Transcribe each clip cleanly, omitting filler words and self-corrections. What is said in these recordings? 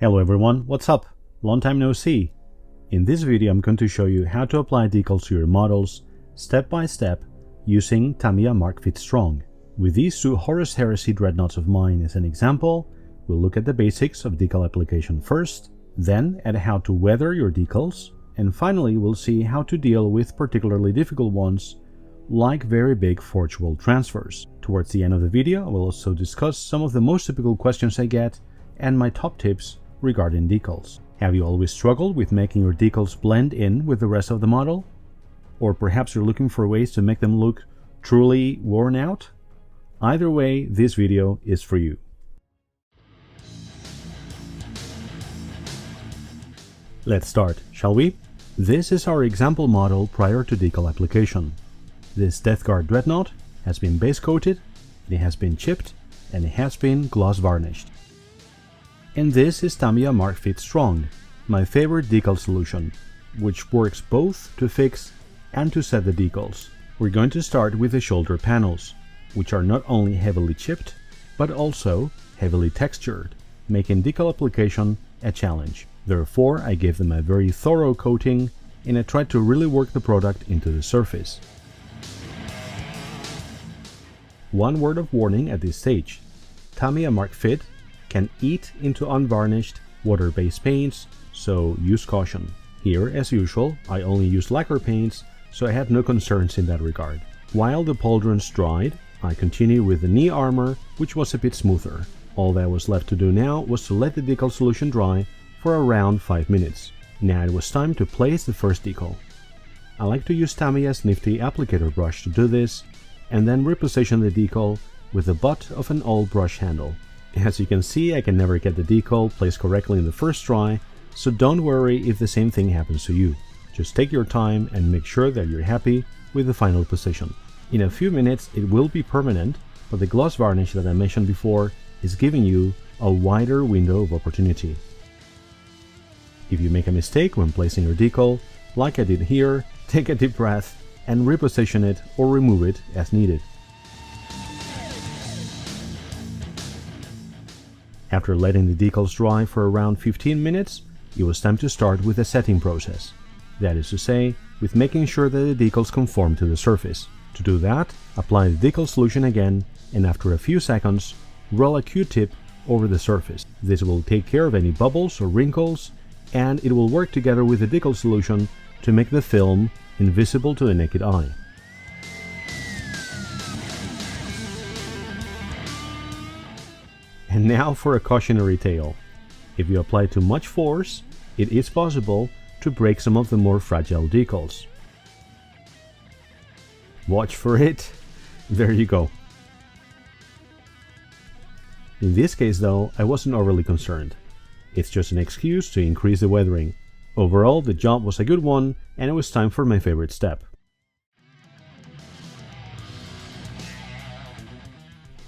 Hello everyone, what's up? Long time no see. In this video I'm going to show you how to apply decals to your models step by step using Tamiya Mark Fit Strong. With these two Horus Heresy dreadnoughts of mine as an example, we'll look at the basics of decal application first, then at how to weather your decals, and finally we'll see how to deal with particularly difficult ones like very big Forgeworld transfers. Towards the end of the video I will also discuss some of the most typical questions I get and my top tips regarding decals. Have you always struggled with making your decals blend in with the rest of the model? Or perhaps you're looking for ways to make them look truly worn out? Either way, this video is for you. Let's start, shall we? This is our example model prior to decal application. This Death Guard dreadnought has been base coated, it has been chipped, and it has been gloss varnished. And this is Tamiya Mark Fit Strong, my favorite decal solution, which works both to fix and to set the decals. We're going to start with the shoulder panels, which are not only heavily chipped, but also heavily textured, making decal application a challenge. Therefore, I gave them a very thorough coating and I tried to really work the product into the surface. One word of warning at this stage: Tamiya Mark Fit can eat into unvarnished water-based paints, so use caution. Here, as usual, I only used lacquer paints, so I had no concerns in that regard. While the pauldrons dried, I continued with the knee armor, which was a bit smoother. All that was left to do now was to let the decal solution dry for around 5 minutes. Now it was time to place the first decal. I like to use Tamiya's nifty applicator brush to do this, and then reposition the decal with the butt of an old brush handle. As you can see, I can never get the decal placed correctly in the first try, so don't worry if the same thing happens to you. Just take your time and make sure that you're happy with the final position. In a few minutes it will be permanent, but the gloss varnish that I mentioned before is giving you a wider window of opportunity. If you make a mistake when placing your decal, like I did here, take a deep breath and reposition it or remove it as needed. After letting the decals dry for around 15 minutes, it was time to start with the setting process. That is to say, with making sure that the decals conform to the surface. To do that, apply the decal solution again, and after a few seconds, roll a Q-tip over the surface. This will take care of any bubbles or wrinkles, and it will work together with the decal solution to make the film invisible to the naked eye. And now for a cautionary tale. If you apply too much force, it is possible to break some of the more fragile decals. Watch for it. There you go. In this case though, I wasn't overly concerned. It's just an excuse to increase the weathering. Overall, the job was a good one, and it was time for my favorite step.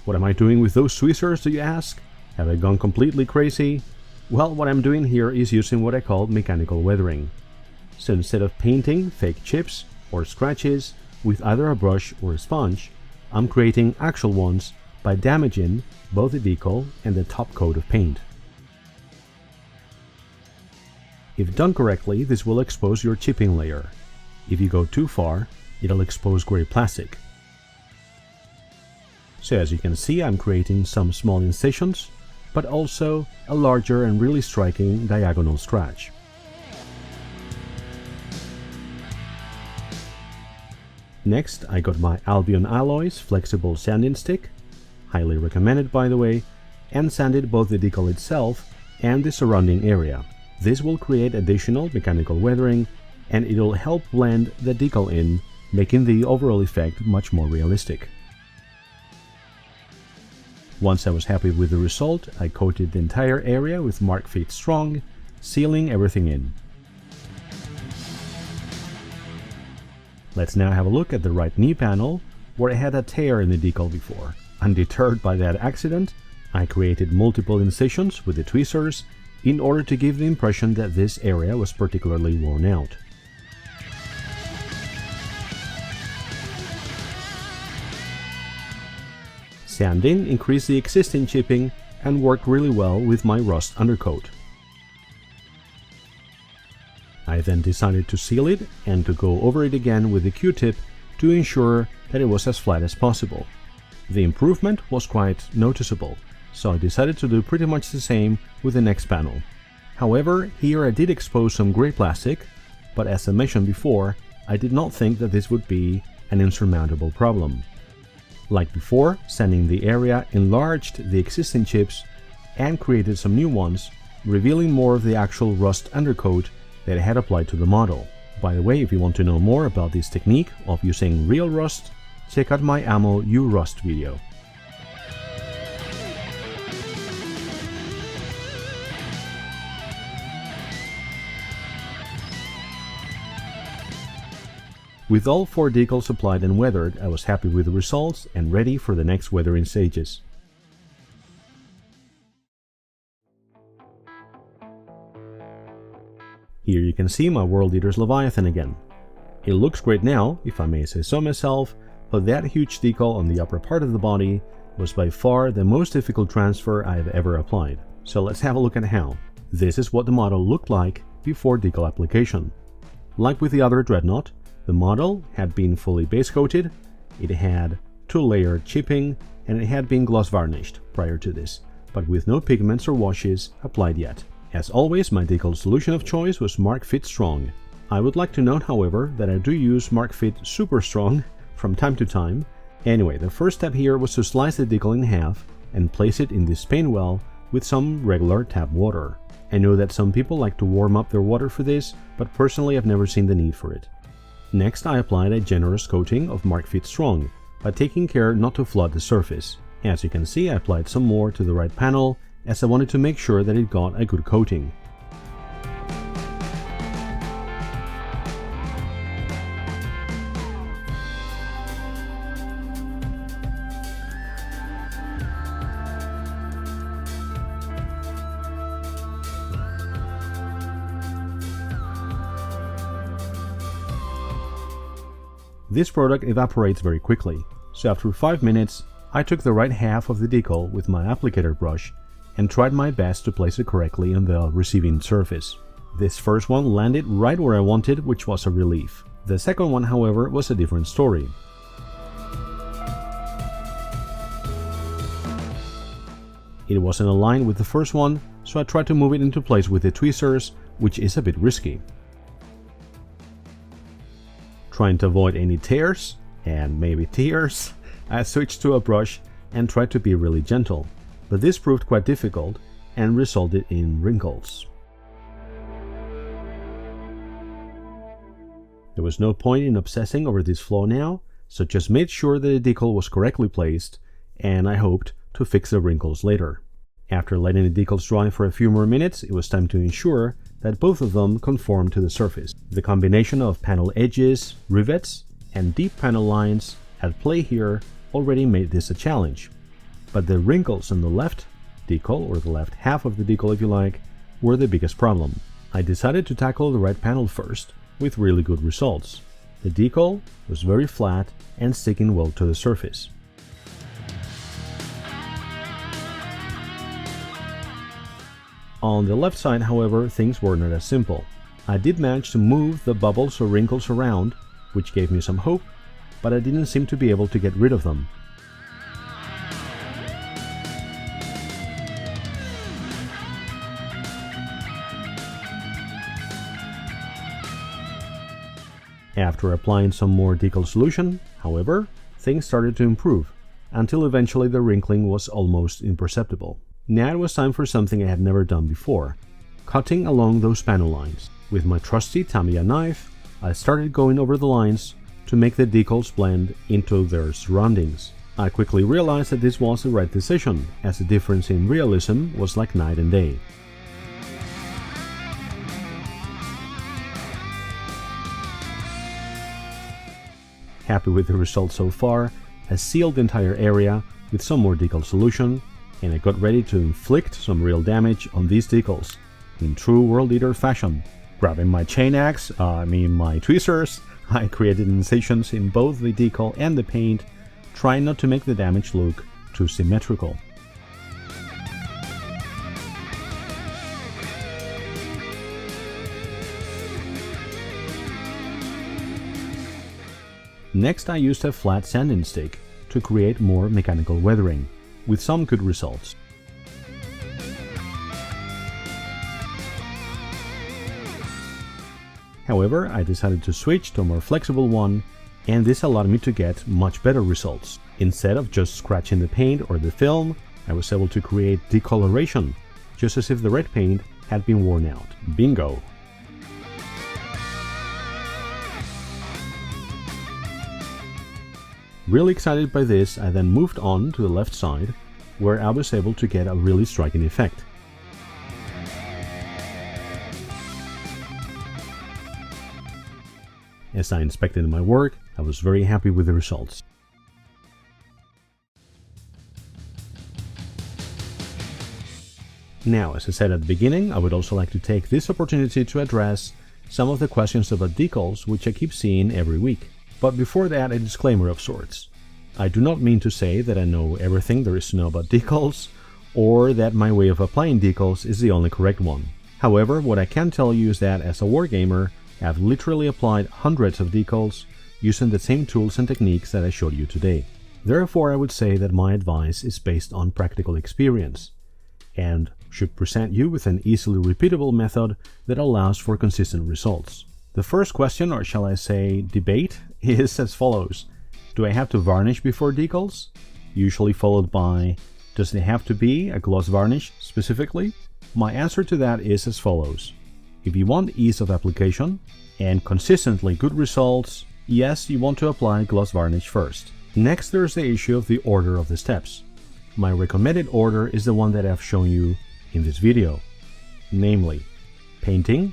What am I doing with those tweezers, do you ask? Have I gone completely crazy? Well, what I'm doing here is using what I call mechanical weathering. So instead of painting fake chips or scratches with either a brush or a sponge, I'm creating actual ones by damaging both the decal and the top coat of paint. If done correctly, this will expose your chipping layer. If you go too far, it'll expose gray plastic. So as you can see, I'm creating some small incisions, but also a larger and really striking diagonal scratch. Next, I got my Albion Alloys flexible sanding stick, highly recommended by the way, and sanded both the decal itself and the surrounding area. This will create additional mechanical weathering, and it'll help blend the decal in, making the overall effect much more realistic. Once I was happy with the result, I coated the entire area with Mark Fit Strong, sealing everything in. Let's now have a look at the right knee panel, where I had a tear in the decal before. Undeterred by that accident, I created multiple incisions with the tweezers in order to give the impression that this area was particularly worn out. Sanding increased the existing chipping and worked really well with my rust undercoat. I then decided to seal it and to go over it again with the Q-tip to ensure that it was as flat as possible. The improvement was quite noticeable, so I decided to do pretty much the same with the next panel. However, here I did expose some grey plastic, but as I mentioned before, I did not think that this would be an insurmountable problem. Like before, sanding the area enlarged the existing chips and created some new ones, revealing more of the actual rust undercoat that I had applied to the model. By the way, if you want to know more about this technique of using real rust, check out my Ammo U-Rust video. With all 4 decals applied and weathered, I was happy with the results and ready for the next weathering stages. Here you can see my World Eater's Leviathan again. It looks great now, if I may say so myself, but that huge decal on the upper part of the body was by far the most difficult transfer I've ever applied. So let's have a look at how. This is what the model looked like before decal application. Like with the other dreadnought, the model had been fully base coated, it had 2-layer chipping, and it had been gloss varnished prior to this, but with no pigments or washes applied yet. As always, my decal solution of choice was Mark Fit Strong. I would like to note, however, that I do use Mark Fit Super Strong from time to time. Anyway, the first step here was to slice the decal in half and place it in this paint well with some regular tap water. I know that some people like to warm up their water for this, but personally I've never seen the need for it. Next, I applied a generous coating of Mark Fit Strong, by taking care not to flood the surface. As you can see, I applied some more to the right panel, as I wanted to make sure that it got a good coating. This product evaporates very quickly, so after 5 minutes, I took the right half of the decal with my applicator brush and tried my best to place it correctly on the receiving surface. This first one landed right where I wanted, which was a relief. The second one, however, was a different story. It wasn't aligned with the first one, so I tried to move it into place with the tweezers, which is a bit risky. Trying to avoid any tears, and maybe tears, I switched to a brush and tried to be really gentle, but this proved quite difficult and resulted in wrinkles. There was no point in obsessing over this flaw now, so just made sure that the decal was correctly placed, and I hoped to fix the wrinkles later. After letting the decals dry for a few more minutes, it was time to ensure that both of them conformed to the surface. The combination of panel edges, rivets, and deep panel lines at play here already made this a challenge. But the wrinkles on the left decal, or the left half of the decal if you like, were the biggest problem. I decided to tackle the right panel first, with really good results. The decal was very flat and sticking well to the surface. On the left side, however, things were not as simple. I did manage to move the bubbles or wrinkles around, which gave me some hope, but I didn't seem to be able to get rid of them. After applying some more decal solution, however, things started to improve, until eventually the wrinkling was almost imperceptible. Now it was time for something I had never done before, cutting along those panel lines. With my trusty Tamiya knife, I started going over the lines to make the decals blend into their surroundings. I quickly realized that this was the right decision, as the difference in realism was like night and day. Happy with the result so far, I sealed the entire area with some more decal solution, and I got ready to inflict some real damage on these decals, in true World Eater fashion. Grabbing my my tweezers, I created incisions in both the decal and the paint, trying not to make the damage look too symmetrical. Next, I used a flat sanding stick to create more mechanical weathering, with some good results. However, I decided to switch to a more flexible one, and this allowed me to get much better results. Instead of just scratching the paint or the film, I was able to create decoloration, just as if the red paint had been worn out. Bingo! Really excited by this, I then moved on to the left side, where I was able to get a really striking effect. As I inspected my work, I was very happy with the results. Now, as I said at the beginning, I would also like to take this opportunity to address some of the questions about decals which I keep seeing every week. But before that, a disclaimer of sorts. I do not mean to say that I know everything there is to know about decals, or that my way of applying decals is the only correct one. However, what I can tell you is that as a wargamer, I've literally applied hundreds of decals using the same tools and techniques that I showed you today. Therefore, I would say that my advice is based on practical experience, and should present you with an easily repeatable method that allows for consistent results. The first question, or shall I say debate, is as follows. Do I have to varnish before decals? Usually followed by, does it have to be a gloss varnish specifically? My answer to that is as follows. If you want ease of application and consistently good results, yes, you want to apply gloss varnish first. Next, there's the issue of the order of the steps. My recommended order is the one that I've shown you in this video, namely painting,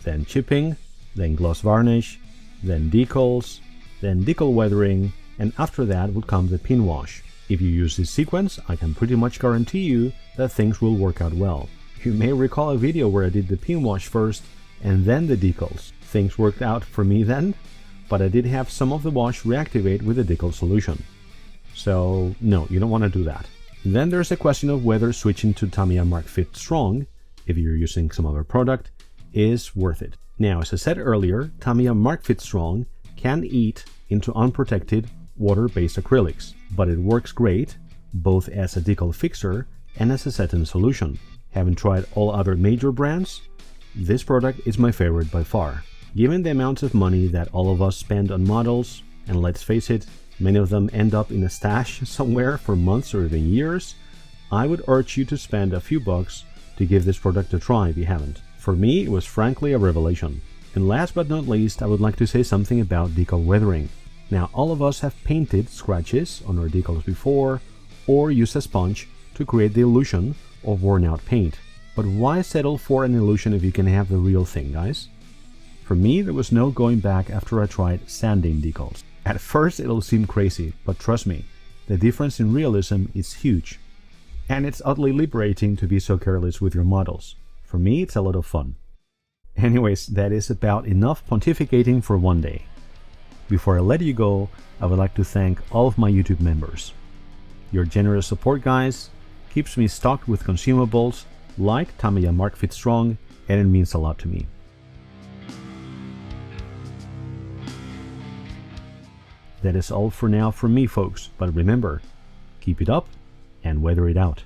then chipping, then gloss varnish, then decals, then decal weathering, and after that would come the pin wash. If you use this sequence, I can pretty much guarantee you that things will work out well. You may recall a video where I did the pin wash first and then the decals. Things worked out for me then, but I did have some of the wash reactivate with the decal solution. So no, you don't want to do that. Then there's a question of whether switching to Tamiya Mark Fit Strong, if you're using some other product, is worth it. Now, as I said earlier, Tamiya Mark Fit Strong can eat into unprotected water-based acrylics, but it works great both as a decal fixer and as a set-in solution. Having tried all other major brands, this product is my favorite by far. Given the amounts of money that all of us spend on models, and let's face it, many of them end up in a stash somewhere for months or even years, I would urge you to spend a few bucks to give this product a try if you haven't. For me, it was frankly a revelation. And last but not least, I would like to say something about decal weathering. Now, all of us have painted scratches on our decals before, or used a sponge to create the illusion of worn out paint. But why settle for an illusion if you can have the real thing, guys? For me, there was no going back after I tried sanding decals. At first it'll seem crazy, but trust me, the difference in realism is huge. And it's utterly liberating to be so careless with your models. For me, it's a lot of fun. Anyways, that is about enough pontificating for one day. Before I let you go, I would like to thank all of my YouTube members. Your generous support, guys, keeps me stocked with consumables like Tamiya Mark Fit Strong, and it means a lot to me. That is all for now from me, folks, but remember, keep it up and weather it out.